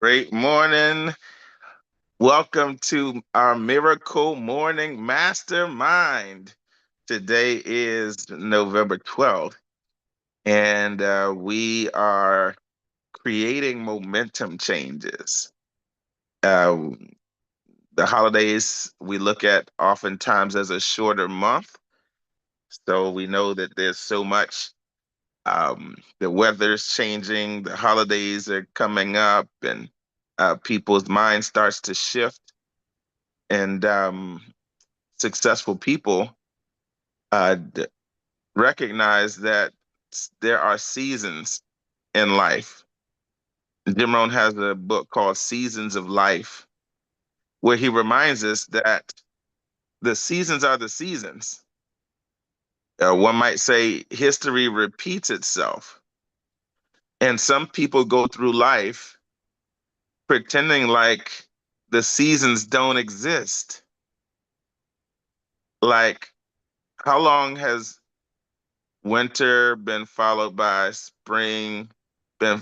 Great morning. Welcome to our Miracle Morning Mastermind. Today is November 12th, and we are creating momentum changes. Uh, the holidays we look at oftentimes as a shorter month, so we know that there's so much. The weather's changing, the holidays are coming up, and people's mind starts to shift. And successful people d- recognize that there are seasons in life. Jim Rohn has a book called Seasons of Life, where he reminds us that the seasons are the seasons. One might say history repeats itself. And some people go through life pretending like the seasons don't exist. Like, how long has winter been followed by spring,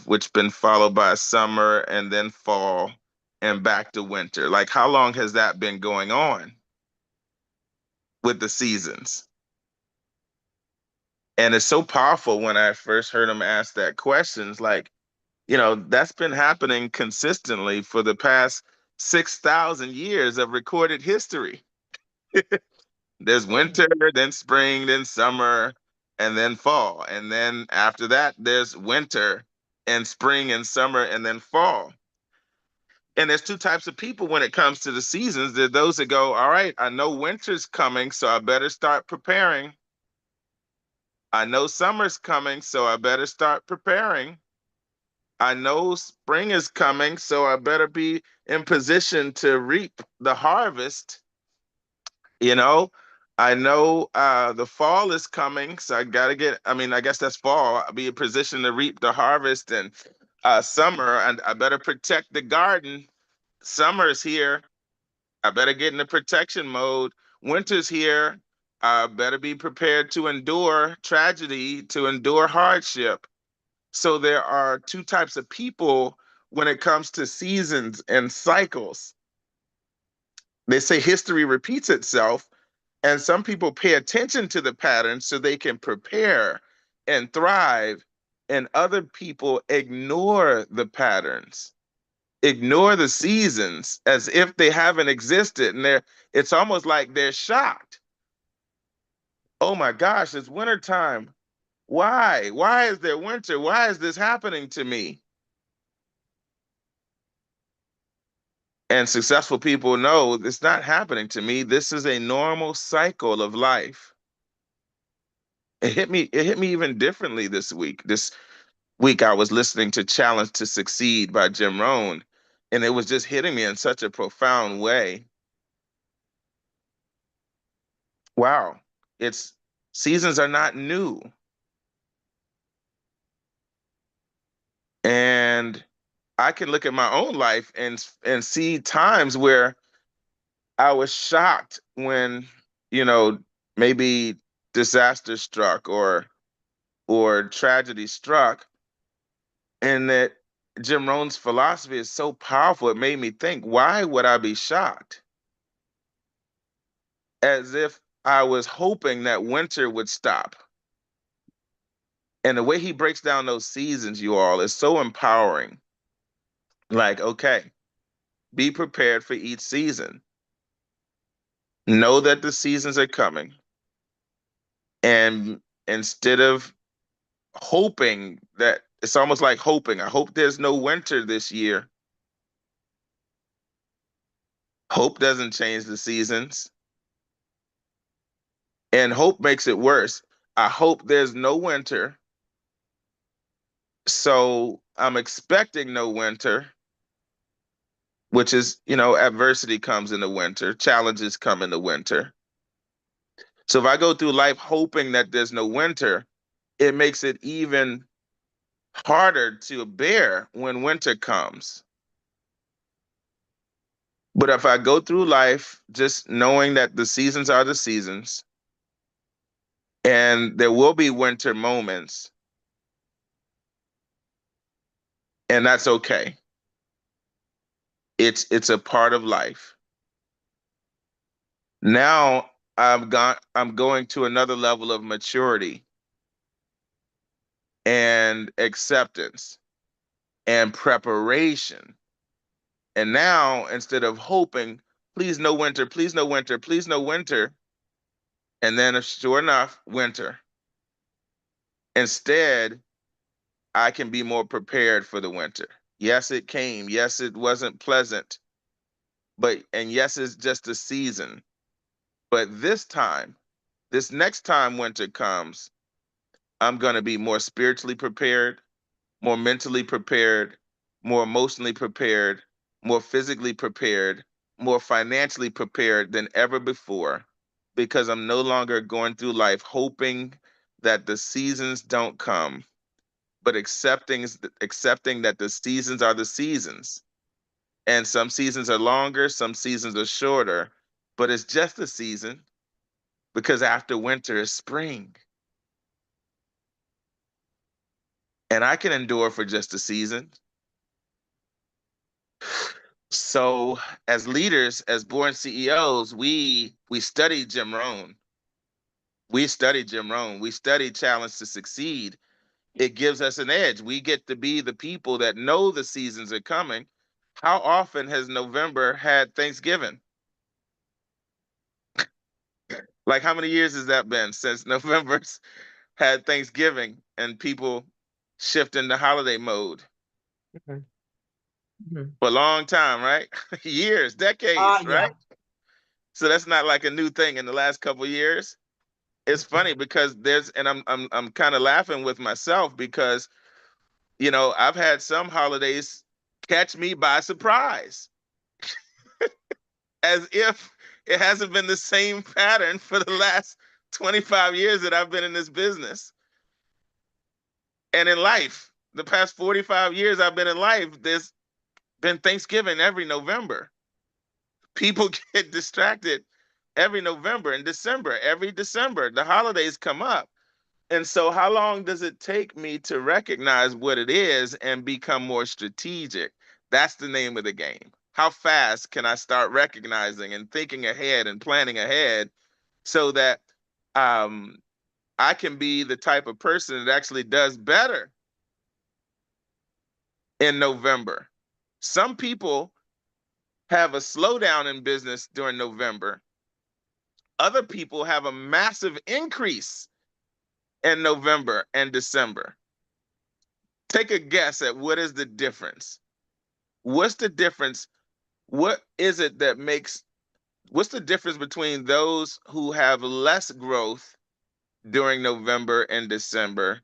which been followed by summer and then fall and back to winter? Like, how long has that been going on with the seasons? And it's so powerful when I first heard him ask that question. It's like, that's been happening consistently for the past 6,000 years of recorded history. There's winter, then spring, then summer, and then fall. And then after that, there's winter and spring and summer and then fall. And there's two types of people when it comes to the seasons. There are those that go, all right, I know winter's coming, so I better start preparing. I know summer's coming, so I better start preparing. I know spring is coming, so I better be in position to reap the harvest. You know, I know the fall is coming, so I mean, I guess that's fall. I'll be in position to reap the harvest and summer, and I better protect the garden. Summer's here. I better get into protection mode. Winter's here. I better be prepared to endure tragedy, to endure hardship. So there are two types of people when it comes to seasons and cycles. They say history repeats itself, and some people pay attention to the patterns so they can prepare and thrive, and other people ignore the patterns, ignore the seasons as if they haven't existed. And it's almost like they're shocked. Oh my gosh, it's wintertime. Why? Why is there winter? Why is this happening to me? And successful people know it's not happening to me. This is a normal cycle of life. It hit me even differently this week. This week I was listening to Challenge to Succeed by Jim Rohn, and it was just hitting me in such a profound way. Wow, it's seasons are not new. And I can look at my own life and see times where I was shocked when, you know, maybe disaster struck or tragedy struck, and that Jim Rohn's philosophy is so powerful. It made me think, why would I be shocked? As if I was hoping that winter would stop. And the way he breaks down those seasons, you all, is so empowering. Like, okay, be prepared for each season. Know that the seasons are coming. And instead of hoping that, it's almost like hoping, I hope there's no winter this year. Hope doesn't change the seasons, and hope makes it worse. I hope there's no winter, so I'm expecting no winter, which is, adversity comes in the winter, challenges come in the winter. So if I go through life hoping that there's no winter, it makes it even harder to bear when winter comes. But if I go through life just knowing that the seasons are the seasons and there will be winter moments, and that's okay. It's a part of life. Now I'm going to another level of maturity and acceptance and preparation. And now instead of hoping, please no winter, please no winter, please no winter, and then sure enough, winter. Instead, I can be more prepared for the winter. Yes, it came. Yes, it wasn't pleasant. And yes, it's just a season. But this time, this next time winter comes, I'm going to be more spiritually prepared, more mentally prepared, more emotionally prepared, more physically prepared, more financially prepared than ever before, because I'm no longer going through life hoping that the seasons don't come, but accepting that the seasons are the seasons. And some seasons are longer, some seasons are shorter, but it's just a season, because after winter is spring. And I can endure for just a season. So as leaders, as born CEOs, we study Jim Rohn. We study Jim Rohn. We study Challenge to Succeed. It gives us an edge. We get to be the people that know the seasons are coming. How often has November had Thanksgiving? Like, how many years has that been since November's had Thanksgiving and people shift into holiday mode? Mhm. Mhm. For a long time, right? Years, decades, Yeah. right? So that's not like a new thing in the last couple of years. It's funny because I'm kind of laughing with myself because, I've had some holidays catch me by surprise, as if it hasn't been the same pattern for the last 25 years that I've been in this business. And in life, the past 45 years I've been in life, there's been Thanksgiving every November. People get distracted every November and December, every December. The holidays come up. And so, how long does it take me to recognize what it is and become more strategic? That's the name of the game. How fast can I start recognizing and thinking ahead and planning ahead so that um, I can be the type of person that actually does better in November? Some people have a slowdown in business during November. Other people have a massive increase in November and December. Take a guess at what is the difference. What's the difference? What is it that makes, what's the difference between those who have less growth during November and December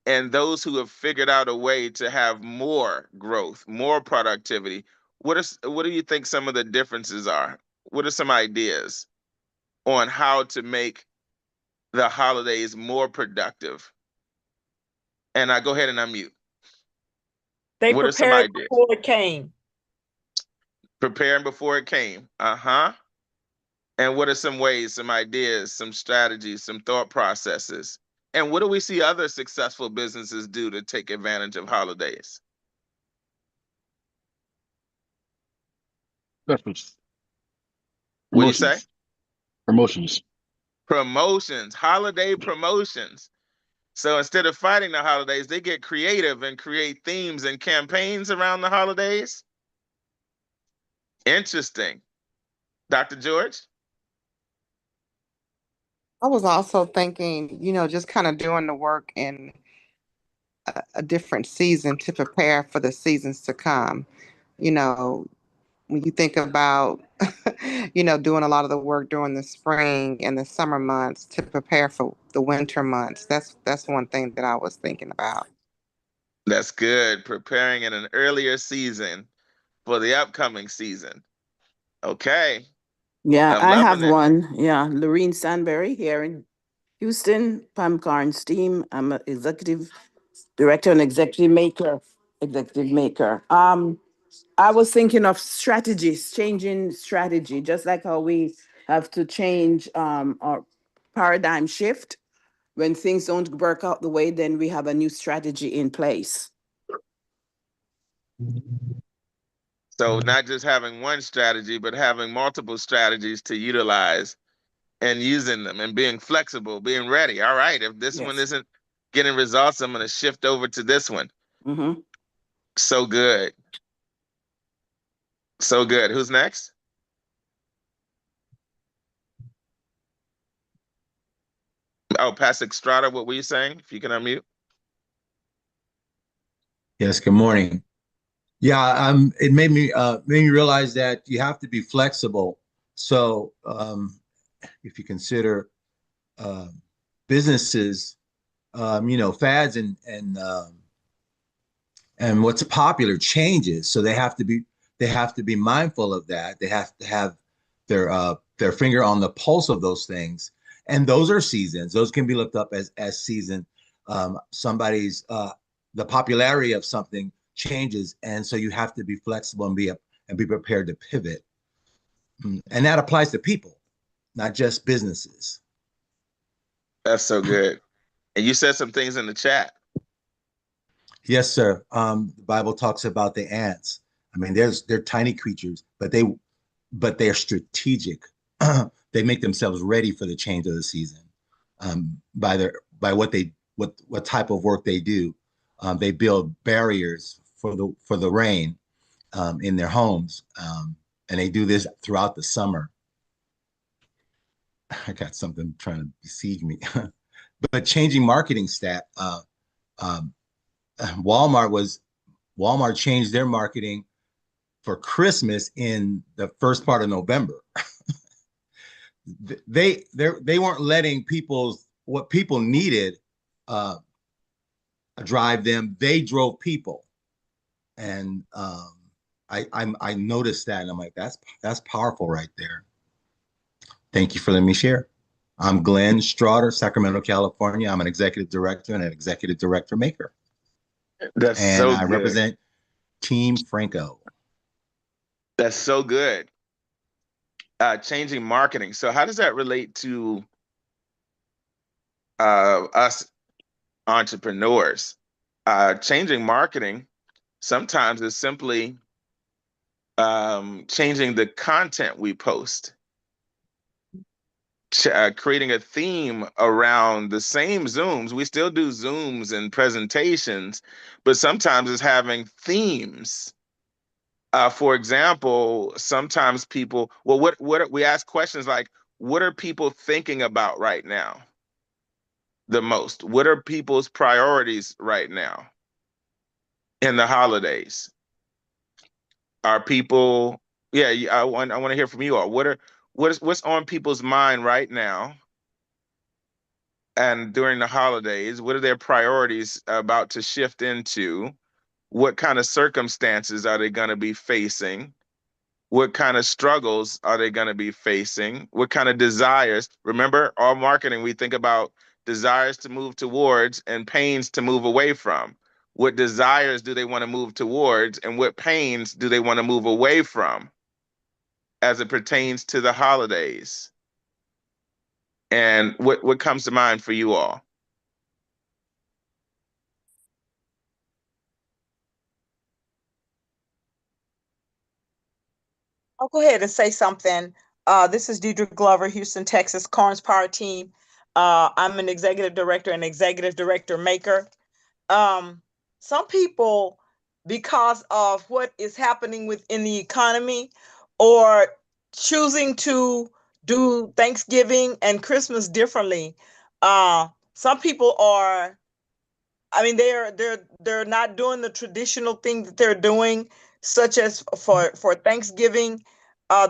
and those who have figured out a way to have more growth, more productivity? What do you think some of the differences are? What are some ideas on how to make the holidays more productive? And I go ahead and unmute. They What are some prepared ideas? before it came. Preparing before it came. Uh-huh. And what are some ways, some ideas, some strategies, some thought processes? And what do we see other successful businesses do to take advantage of holidays? Preference. What do you say? Promotions. Promotions. Promotions, holiday promotions. So instead of fighting the holidays, they get creative and create themes and campaigns around the holidays. Interesting. Dr. George? I was also thinking, just kind of doing the work in a different season to prepare for the seasons to come. You know, when you think about, doing a lot of the work during the spring and the summer months to prepare for the winter months, that's one thing that I was thinking about. That's good. Preparing in an earlier season for the upcoming season. Okay. Yeah, I'm I loving have it. one. Yeah, Lorene Sandberry here in Houston, Pam Carnes team. I'm an executive director and executive maker. Executive maker. I was thinking of strategies, changing strategy, just like how we have to change our paradigm shift. When things don't work out the way, then we have a new strategy in place. So not just having one strategy, but having multiple strategies to utilize and using them and being flexible, being ready. All right, if this one Yes. isn't getting results, I'm going to shift over to this one. Mm-hmm. So good. So good. Who's next? Oh, Pastor Estrada, what were you saying? If you can unmute. Yes, good morning. Yeah, it made me realize that you have to be flexible. So, if you consider uh, businesses, fads and what's popular changes, so they have to be mindful of that. They have to have their finger on the pulse of those things, and those are seasons. Those can be looked up as season. Somebody's the popularity of something changes, and so you have to be flexible and be prepared to pivot. And that applies to people, not just businesses. That's so good. And you said some things in the chat. Yes, sir. The Bible talks about the ants. I mean, they're tiny creatures, but they're strategic. They make themselves ready for the change of the season by what type of work they do. They build barriers for the rain in their homes, and they do this throughout the summer. I got something trying to besiege me, but changing marketing stat. Um, Walmart was Walmart changed their marketing for Christmas in the first part of November. They weren't letting what people needed uh, drive them. They drove people, and I noticed that, and I'm like, that's powerful right there. Thank you for letting me share. I'm Glenn Strotter, Sacramento, California. I'm an executive director and an executive director maker, That's and so I good. represent Team Franco. That's so good. Changing marketing. So how does that relate to us entrepreneurs? Changing marketing sometimes is simply changing the content we post, creating a theme around the same Zooms. We still do Zooms and presentations, but sometimes it's having themes. For example, sometimes people, well, we ask questions like, what are people thinking about right now the most? What are people's priorities right now in the holidays? Are people, yeah, I want to hear from you all. What's on people's mind right now and during the holidays? What are their priorities about to shift into? What kind of circumstances are they going to be facing? What kind of struggles are they going to be facing? What kind of desires? Remember, all marketing, we think about desires to move towards and pains to move away from. What desires do they want to move towards, and what pains do they want to move away from as it pertains to the holidays? And what comes to mind for you all? I'll go ahead and say something. This is Deidre Glover, Houston, Texas, Carnes Power Team. I'm an executive director and executive director maker. Um, some people, because of what is happening within the economy, or choosing to do Thanksgiving and Christmas differently. Some people are, I mean, they're not doing the traditional thing that they're doing, such as for Thanksgiving.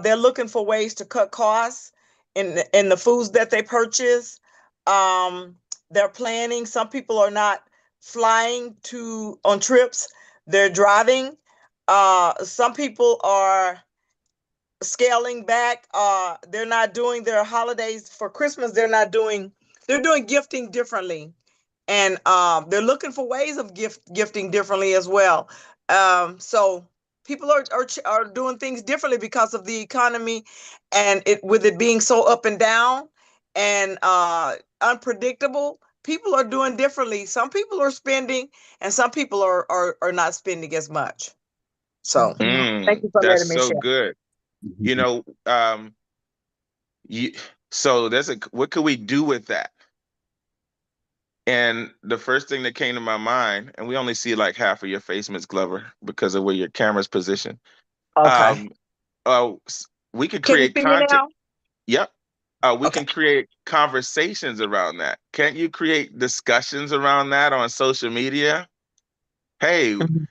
They're looking for ways to cut costs in the foods that they purchase. Um, they're planning. Some people are not flying to on trips. They're driving. Some people are scaling back. They're not doing their holidays for Christmas. They're doing gifting differently, and they're looking for ways of gifting differently as well. So people are doing things differently because of the economy, and it with it being so up and down and unpredictable. People are doing differently. Some people are spending, and some people are not spending as much. So thank you for That's letting me so share. good. You know, you so there's a what could we do with that? And the first thing that came to my mind, and we only see like half of your face, Miss Glover, because of where your camera's positioned. Okay. Um, we could Can you create see me content. now? Yep. We Okay. can create conversations around that. Can't you create discussions around that on social media? Hey, Mhm.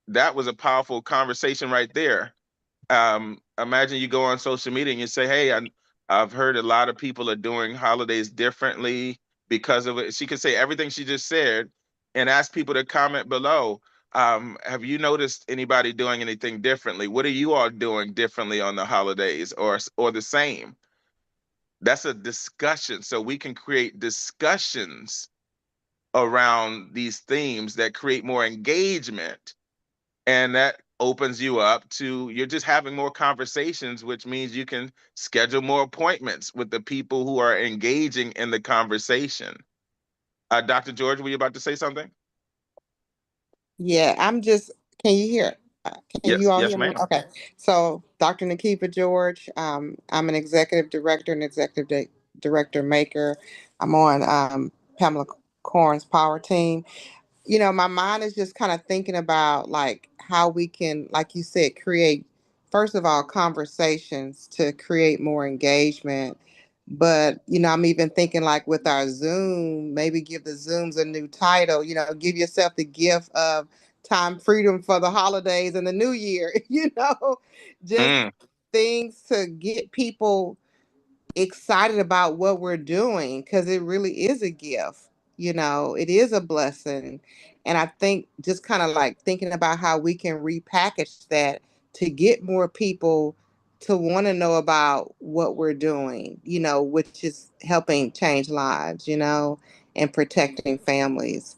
that was a powerful conversation right there. Imagine you go on social media and you say, "Hey, I've heard a lot of people are doing holidays differently because of it." She could say everything she just said and ask people to comment below. Have you noticed anybody doing anything differently? What are you all doing differently on the holidays, or the same? That's a discussion. So we can create discussions around these themes that create more engagement, and that opens you up to you're just having more conversations, which means you can schedule more appointments with the people who are engaging in the conversation. Dr. George, were you about to say something? Yeah, can you hear? Can you Yes, all yes, hear me? ma'am. Okay. So, Dr. Nakiba George, I'm an executive director and director maker. I'm on Pamela Corn's power team. My mind is just kind of thinking about like how we can, like you said, create, first of all, conversations to create more engagement. But, I'm even thinking like with our Zoom, maybe give the Zooms a new title, give yourself the gift of time freedom for the holidays and the new year, just Mm, things to get people excited about what we're doing because it really is a gift. It is a blessing. And I think just kind of like thinking about how we can repackage that to get more people to want to know about what we're doing, which is helping change lives, and protecting families.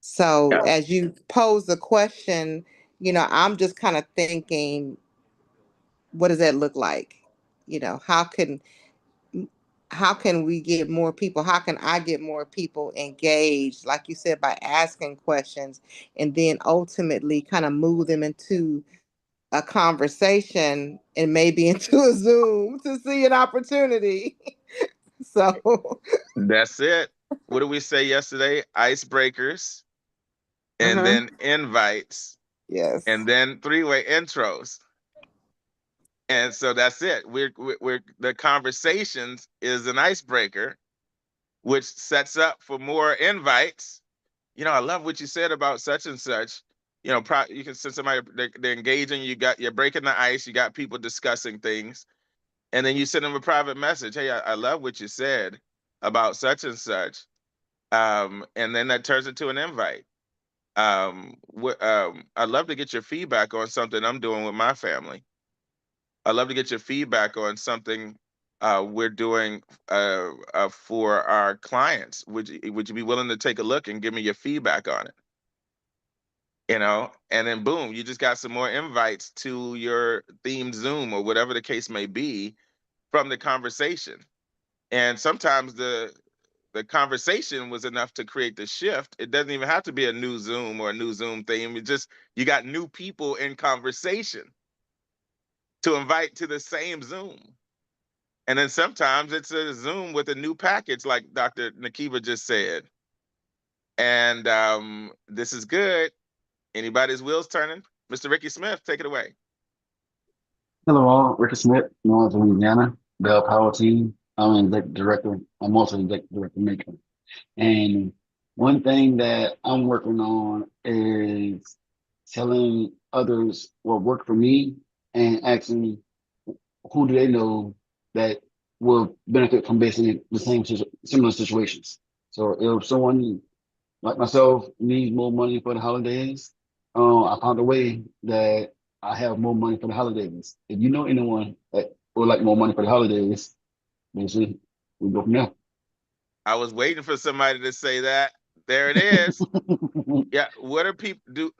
So yeah, as you pose the question, I'm just kind of thinking, what does that look like? You know, how can how can we get more people, how can I get more people engaged, like you said, by asking questions and then ultimately kind of move them into a conversation and maybe into a Zoom to see an opportunity. So that's it. What did we say yesterday? Icebreakers, and Mm-hmm. then invites, and yes. then three-way intros. And so that's it. We're the conversations is an icebreaker, which sets up for more invites. I love what you said about such and such. You can send somebody, they're engaging. You're breaking the ice. You got people discussing things, and then you send them a private message. Hey, I love what you said about such and such. And then that turns into an invite. I'd love to get your feedback on something I'm doing with my family. I'd love to get your feedback on something we're doing for our clients. Would you be willing to take a look and give me your feedback on it? And then boom, you just got some more invites to your themed Zoom or whatever the case may be from the conversation. And sometimes the conversation was enough to create the shift. It doesn't even have to be a new Zoom or a new Zoom theme. It just you got new people in conversation to invite to the same Zoom. And then sometimes it's a Zoom with a new package, like Dr. Nakiba just said. And this is good. Anybody's wheels turning? Mr. Ricky Smith, take it away. Hello all, Ricky Smith, North Louisiana, Bell Power Team. I'm an executive director. I'm also an executive director maker. And one thing that I'm working on is telling others what worked for me and asking who do they know that will benefit from basically the similar situations. So if someone like myself needs more money for the holidays, I found a way that I have more money for the holidays. If you know anyone that would like more money for the holidays, basically we go from there. I was waiting for somebody to say that. There it is. Yeah. What are people do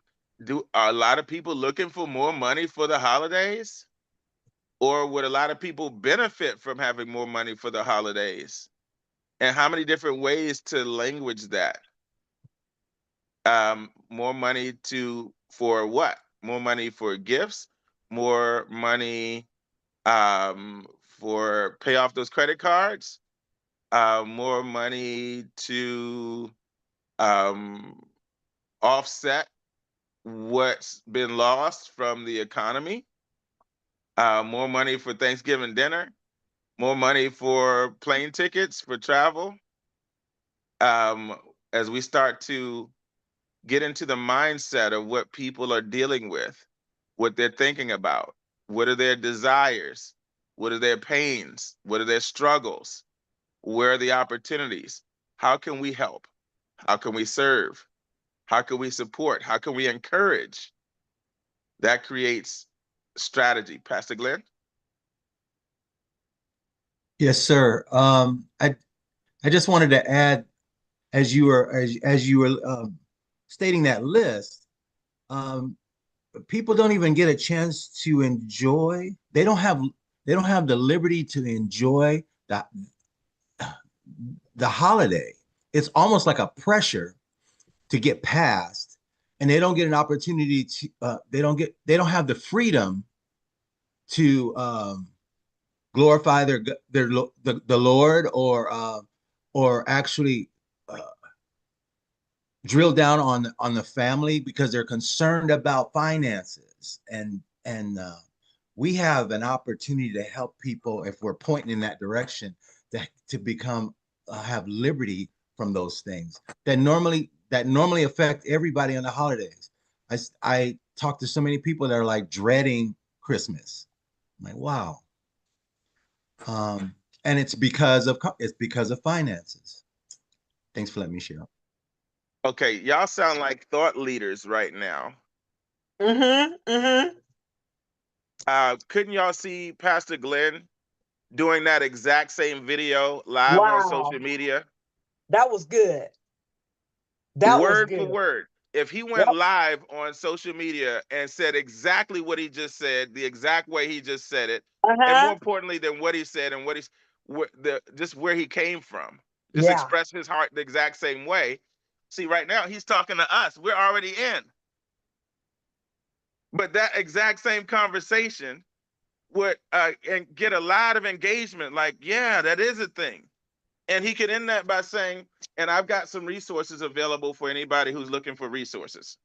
are a lot of people looking for more money for the holidays? Or would a lot of people benefit from having more money for the holidays? And how many different ways to language that? More money for what? more money for gifts, more money for pay off those credit cards, more money to um, offset what's been lost from the economy, more money for Thanksgiving dinner, more money for plane tickets for travel. Um, as we start to get into the mindset of what people are dealing with, what they're thinking about, what are their desires, what are their pains, what are their struggles, where are the opportunities, how can we help, how can we serve, how can we support, how can we encourage? That creates strategy. Pastor Glenn? Yes, sir. I just wanted to add, as you were stating that list, um, people don't even get a chance to enjoy. They don't have the liberty to enjoy the holiday. It's almost like a pressure to get past, and they don't get an opportunity to. They don't have the freedom to glorify the Lord, or actually uh, drill down on the family, because they're concerned about finances. And we have an opportunity to help people, if we're pointing in that direction, to become have liberty from those things that normally affect everybody on the holidays. I talk to so many people that are like dreading Christmas. I'm like, wow. um and it's because of finances. Thanks for letting me share. Okay, y'all sound like thought leaders right now. Mm-hmm. Mm-hmm. Couldn't y'all see Pastor Glenn doing that exact same video live on social Wow. media? That was good. That was Word for good. word. If he went Yep. live on social media and said exactly what he just said, the exact way he just said it, and more Uh-huh. importantly than what he said and just where he came from, just Yeah. express his heart the exact same way. See, right now he's talking to us. We're already in. But that exact same conversation would and get a lot of engagement. Like, yeah, that is a thing. And he could end that by saying, and I've got some resources available for anybody who's looking for resources.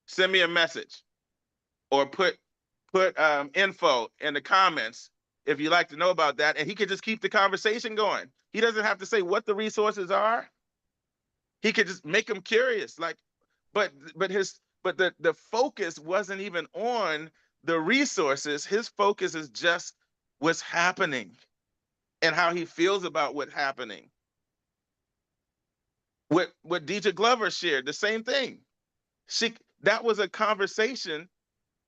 Send me a message or put info in the comments if you'd like to know about that. And he could just keep the conversation going. He doesn't have to say what the resources are. He could just make them curious. Like, but the focus wasn't even on the resources. His focus is just what's happening and how he feels about what's happening. What Deidre Glover shared, the same thing. That was a conversation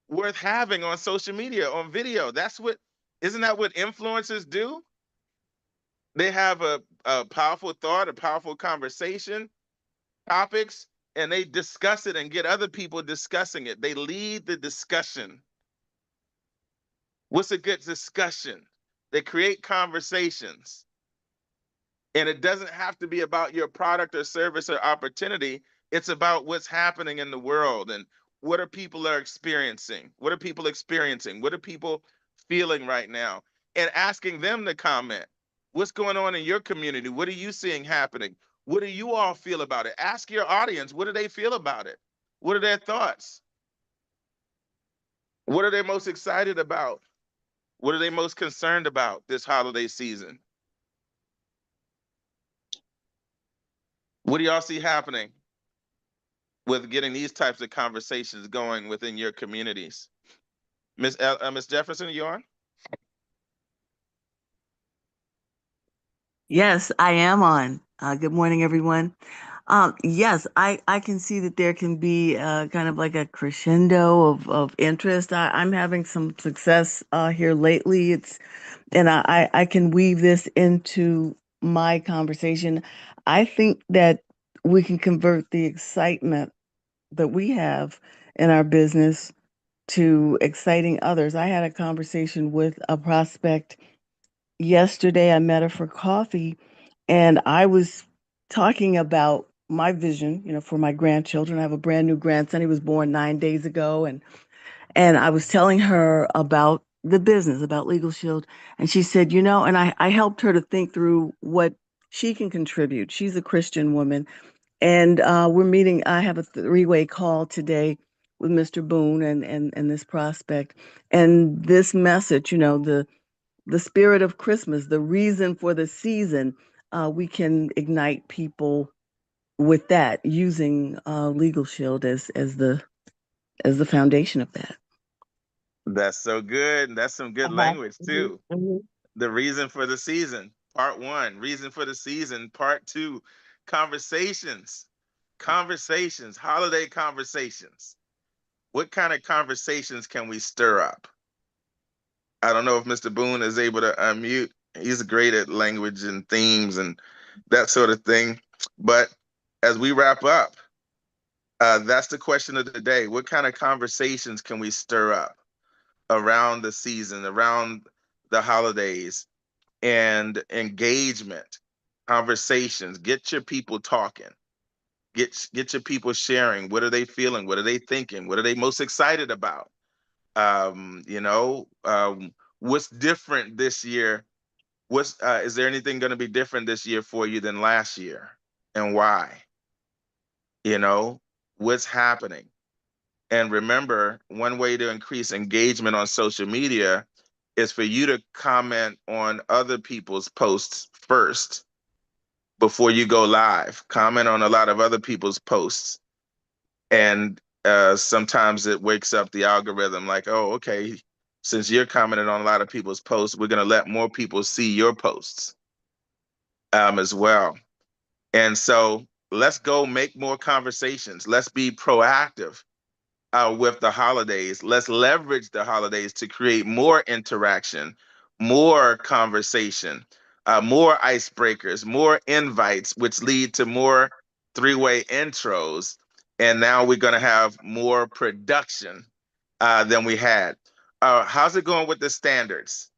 worth having on social media, on video. Isn't that what influencers do? They have a powerful thought, a powerful conversation, topics, and they discuss it and get other people discussing it. They lead the discussion. What's a good discussion? They create conversations. And it doesn't have to be about your product or service or opportunity. It's about what's happening in the world and what are people are experiencing? What are people experiencing? What are people feeling right now? And asking them to comment. What's going on in your community? What are you seeing happening? What do you all feel about it? Ask your audience, what do they feel about it? What are their thoughts? What are they most excited about? What are they most concerned about this holiday season? What do y'all see happening with getting these types of conversations going within your communities? Miss Jefferson, you on? Yes, I am on. Good morning, everyone. Yes, I can see that there can be kind of like a crescendo of interest. I'm having some success here lately. And I can weave this into my conversation. I think that we can convert the excitement that we have in our business to exciting others. I had a conversation with a prospect yesterday. I met her for coffee, and I was talking about my vision, for my grandchildren. I have a brand new grandson. He was born 9 days ago, and I was telling her about the business, about Legal Shield, and she said, and I helped her to think through what she can contribute. She's a Christian woman, and we're meeting. I have a three-way call today with Mr. Boone and this prospect, and this message, the spirit of Christmas, the reason for the season. We can ignite people with that using Legal Shield as the foundation of that. That's so good. That's some good language too. The reason for the season, part one. Reason for the season, part two. Conversations, conversations, holiday conversations. What kind of conversations can we stir up? I don't know if Mr. Boone is able to unmute. He's great at language and themes and that sort of thing. But as we wrap up, that's the question of the day. What kind of conversations can we stir up around the season, around the holidays, and engagement, conversations? Get your people talking. Get your people sharing. What are they feeling? What are they thinking? What are they most excited about? You know, what's different this year? What's is there anything going to be different this year for you than last year, and why? You know, what's happening? And remember, one way to increase engagement on social media is for you to comment on other people's posts first before you go live. Comment on a lot of other people's posts. And sometimes it wakes up the algorithm like, oh, okay, since you're commenting on a lot of people's posts, we're going to let more people see your posts as well. And so let's go make more conversations. Let's be proactive with the holidays. Let's leverage the holidays to create more interaction, more conversation, more icebreakers, more invites, which lead to more three-way intros. And now we're going to have more production than we had. How's it going with the standards?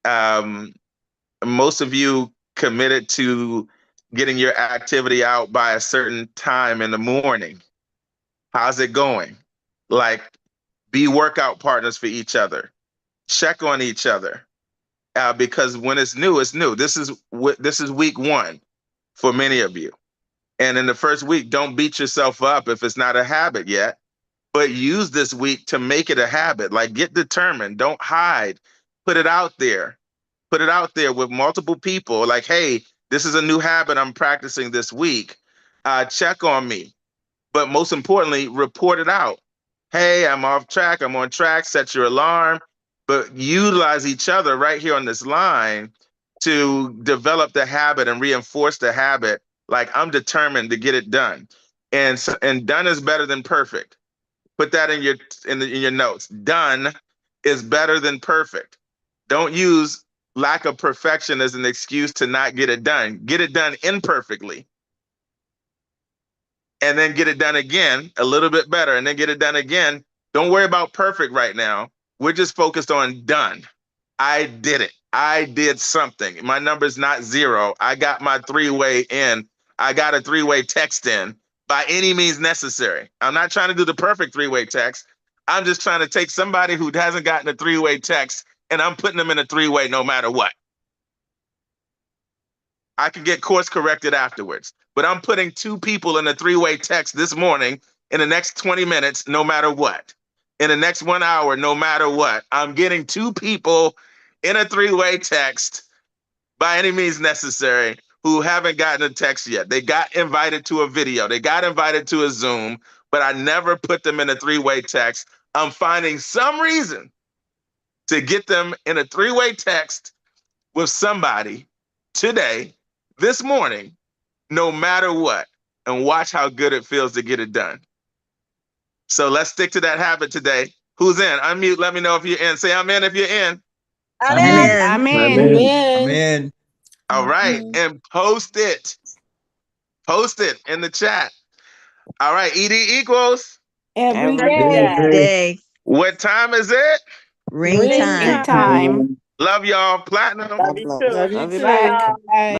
Um, Most of you committed to getting your activity out by a certain time in the morning. How's it going? Like, be workout partners for each other. Check on each other because when it's new, it's new. This is week one for many of you. And in the first week, don't beat yourself up if it's not a habit yet, but use this week to make it a habit. Like, get determined. Don't hide. Put it out there. Put it out there with multiple people. Like, hey, this is a new habit I'm practicing this week. Check on me. But most importantly, report it out. Hey, I'm off track. I'm on track. Set your alarm. But utilize each other right here on this line to develop the habit and reinforce the habit. Like, I'm determined to get it done. And done is better than perfect. Put that in your notes. Done is better than perfect. Don't use lack of perfection as an excuse to not get it done. Get it done imperfectly. And then get it done again a little bit better, and then get it done again. Don't worry about perfect right now. We're just focused on done. I did it. I did something. My number's not zero. I got my three-way in. I got a three-way text in by any means necessary. I'm not trying to do the perfect three-way text. I'm just trying to take somebody who hasn't gotten a three-way text and I'm putting them in a three-way no matter what. I can get course corrected afterwards. But I'm putting two people in a three-way text this morning in the next 20 minutes, no matter what. In the next 1 hour, no matter what. I'm getting two people in a three-way text by any means necessary who haven't gotten a text yet. They got invited to a video. They got invited to a Zoom, but I never put them in a three-way text. I'm finding some reason to get them in a three-way text with somebody today, this morning, no matter what, and watch how good it feels to get it done. So let's stick to that habit today. Who's in? Unmute. Let me know if you're in. Say I'm in if you're in. I'm I'm in. in. I'm I'm in. in. I'm in. All right. And post it. Post it in the chat. All right. ED equals. Every Every day. day. Every day. What time is it? Ring Ring time. In time. time. Love y'all. Platinum. Love God you bless. too. Love you too. Bye. Bye.